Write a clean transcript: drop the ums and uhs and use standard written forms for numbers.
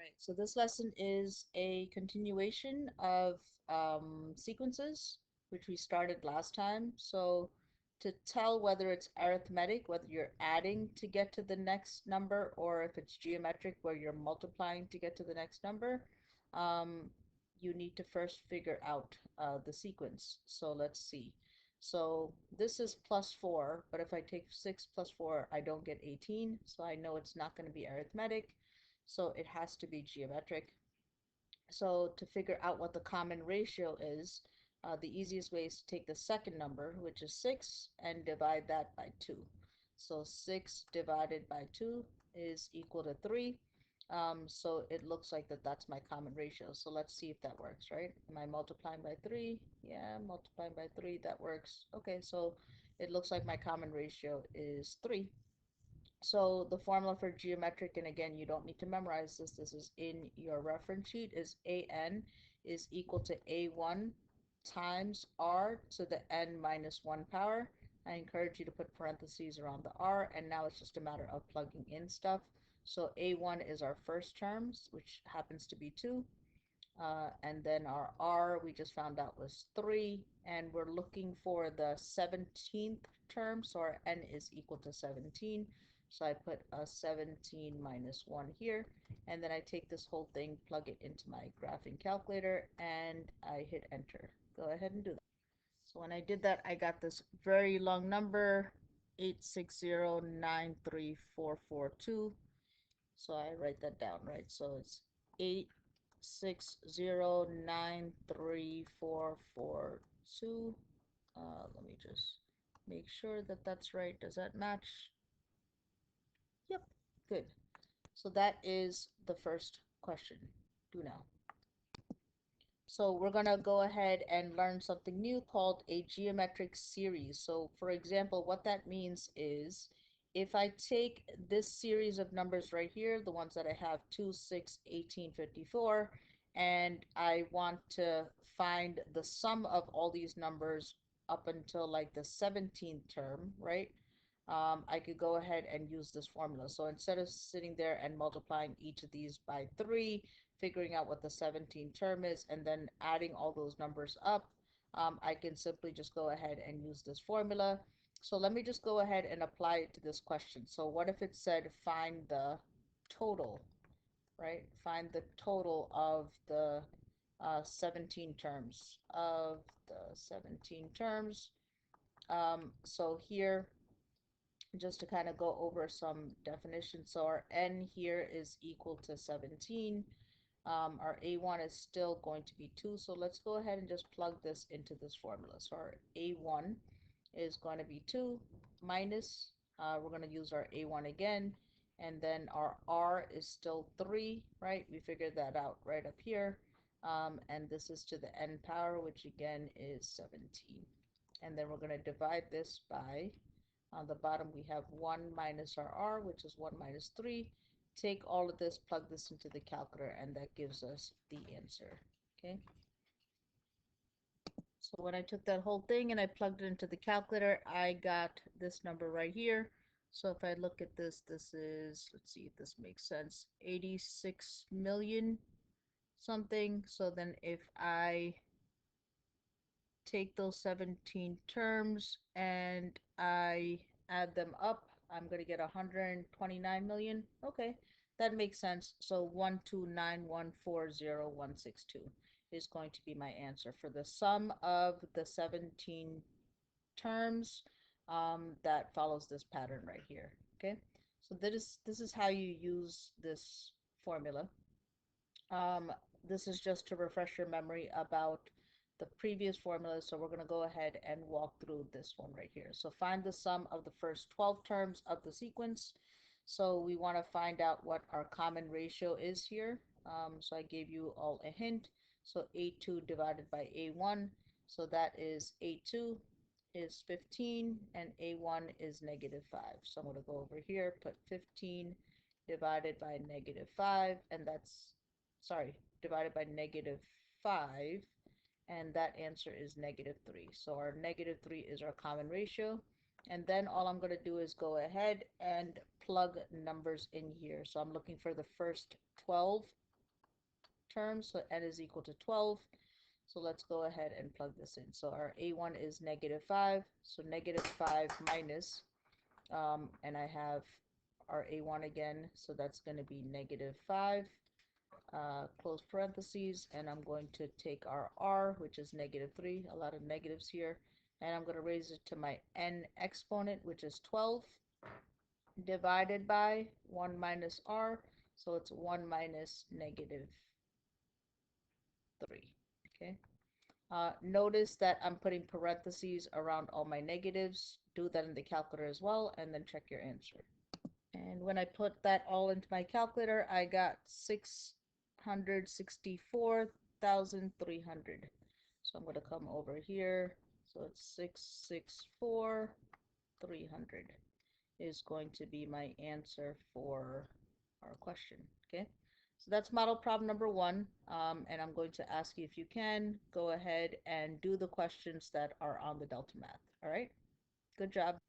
Right, so this lesson is a continuation of sequences, which we started last time. So to tell whether it's arithmetic, whether you're adding to get to the next number, or if it's geometric, where you're multiplying to get to the next number, um, you need to first figure out the sequence. So let's see. So this is plus 4, but if I take 6 plus 4, I don't get 18, so I know it's not going to be arithmetic, so it has to be geometric. So to figure out what the common ratio is, the easiest way is to take the second number, which is 6, and divide that by 2. So 6 divided by 2 is equal to 3. So it looks like that's my common ratio. So let's see if that works, right? Am I multiplying by 3? Yeah, multiplying by 3, that works. Okay, so it looks like my common ratio is 3. So the formula for geometric, and again, you don't need to memorize this, this is in your reference sheet, is AN is equal to A1 times R to the N minus 1 power. I encourage you to put parentheses around the R, and now it's just a matter of plugging in stuff. So A1 is our first terms, which happens to be 2. And then our R we just found out was 3, and we're looking for the 17th term, so our N is equal to 17. So I put a 17 minus 1 here, and then I take this whole thing, plug it into my graphing calculator, and I hit enter. Go ahead and do that. So when I did that, I got this very long number, 860934442. So I write that down, right? So it's 860934442. Let me just make sure that that's right. Does that match? Yep, good. So that is the first question. Do now. So we're going to go ahead and learn something new called a geometric series. So for example, what that means is if I take this series of numbers right here, the ones that I have 2, 6, 18, 54, and I want to find the sum of all these numbers up until like the 17th term, right? I could go ahead and use this formula. So instead of sitting there and multiplying each of these by 3, figuring out what the 17th term is, and then adding all those numbers up, I can simply just go ahead and use this formula. So let me just go ahead and apply it to this question. So what if it said find the total, right? Find the total of the 17 terms, of the 17 terms. So here, just to kind of go over some definitions. So our n here is equal to 17. Our a1 is still going to be 2. So let's go ahead and just plug this into this formula. So our a1 is going to be 2 minus, we're going to use our a1 again. And then our r is still 3, right? We figured that out right up here. And this is to the n power, which again is 17. And then we're going to divide this by, on the bottom, we have 1 minus our r, which is 1 minus 3. Take all of this, plug this into the calculator, and that gives us the answer. Okay. So when I took that whole thing and I plugged it into the calculator, I got this number right here. So if I look at this, this is, let's see if this makes sense, 86 million something. So then if I take those 17 terms and I add them up, I'm going to get 129 million. Okay, that makes sense. So 129140162 is going to be my answer for the sum of the 17 terms that follows this pattern right here. Okay, so this is how you use this formula. Um, this is just to refresh your memory about the previous formulas, so we're going to go ahead and walk through this one right here. So find the sum of the first 12 terms of the sequence. So we want to find out what our common ratio is here. So I gave you all a hint. So A2 divided by A1. So that is A2 is 15 and A1 is -5. So I'm going to go over here, put 15 divided by -5, and that's, sorry, divided by -5, and that answer is -3. So our -3 is our common ratio. And then all I'm going to do is go ahead and plug numbers in here. So I'm looking for the first 12 terms, so n is equal to 12. So let's go ahead and plug this in. So our a1 is -5, so -5 minus, and I have our a1 again, so that's going to be -5, close parentheses, and I'm going to take our r, which is -3, a lot of negatives here, and I'm going to raise it to my n exponent, which is 12, divided by 1 minus r, so it's 1 minus -3, okay? Notice that I'm putting parentheses around all my negatives. Do that in the calculator as well, and then check your answer. And when I put that all into my calculator, I got 664,300. So I'm going to come over here. So it's 664,300 is going to be my answer for our question. Okay. So that's model problem number one. And I'm going to ask you, if you can, go ahead and do the questions that are on the Delta Math. All right. Good job.